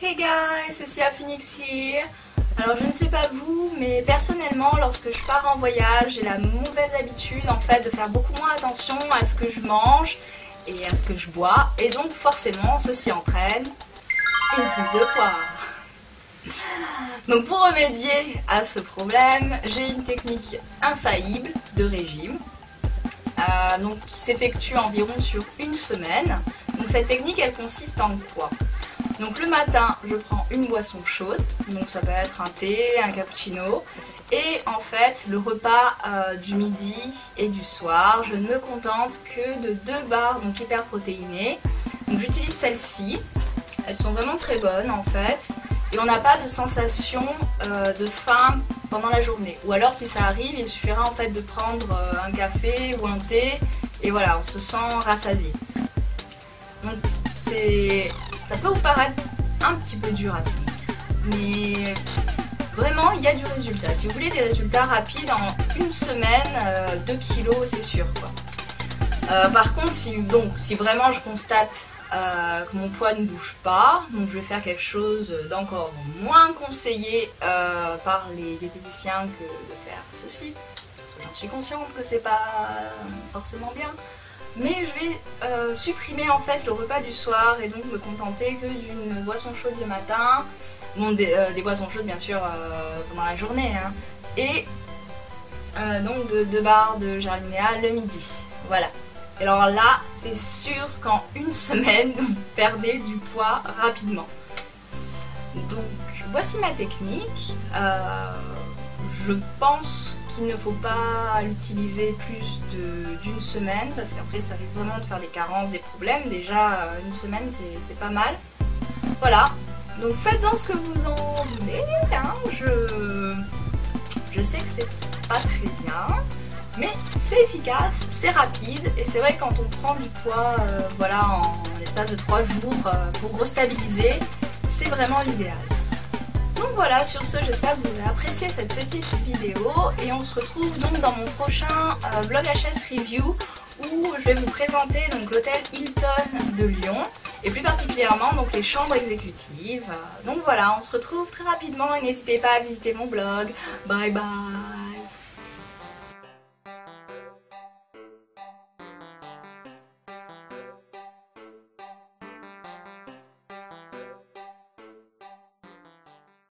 Hey guys, c'est Sia Phoenix here. Alors je ne sais pas vous, mais personnellement lorsque je pars en voyage, j'ai la mauvaise habitude en fait de faire beaucoup moins attention à ce que je mange et à ce que je bois. Et donc forcément ceci entraîne une prise de poids. Donc pour remédier à ce problème, j'ai une technique infaillible de régime. Qui s'effectue environ sur une semaine. Donc cette technique elle consiste en quoi? Donc le matin je prends une boisson chaude, donc ça peut être un thé, un cappuccino, et en fait le repas du midi et du soir, je ne me contente que de 2 barres donc hyper protéinées. Donc j'utilise celles-ci, elles sont vraiment très bonnes en fait, et on n'a pas de sensation de faim pendant la journée. Ou alors si ça arrive, il suffira en fait de prendre un café ou un thé, et voilà, on se sent rassasié. Donc ça peut vous paraître un petit peu dur à tenir, mais vraiment il y a du résultat. Si vous voulez des résultats rapides, en une semaine, 2 kilos c'est sûr quoi. Par contre si vraiment je constate que mon poids ne bouge pas, donc je vais faire quelque chose d'encore moins conseillé par les diététiciens que de faire ceci, parce que j'en suis consciente que c'est pas forcément bien. Mais je vais supprimer en fait le repas du soir et donc me contenter que d'une boisson chaude le matin, bon, des boissons chaudes bien sûr pendant la journée, hein, et donc de 2 barres de Gerlinéa le midi. Voilà. Et alors là, c'est sûr qu'en une semaine, vous perdez du poids rapidement. Donc voici ma technique. Je pense qu'il ne faut pas l'utiliser plus d'une semaine parce qu'après ça risque vraiment de faire des carences, des problèmes. Déjà une semaine c'est pas mal. Voilà, donc faites-en ce que vous en voulez, hein. Je sais que c'est pas très bien, mais c'est efficace, c'est rapide et c'est vrai que quand on prend du poids voilà, en l'espace de 3 jours pour restabiliser, c'est vraiment l'idéal. Donc voilà, sur ce, j'espère que vous avez apprécié cette petite vidéo et on se retrouve donc dans mon prochain vlog HS review où je vais vous présenter l'hôtel Hilton de Lyon et plus particulièrement donc les chambres exécutives. Donc voilà, on se retrouve très rapidement et n'hésitez pas à visiter mon blog. Bye bye.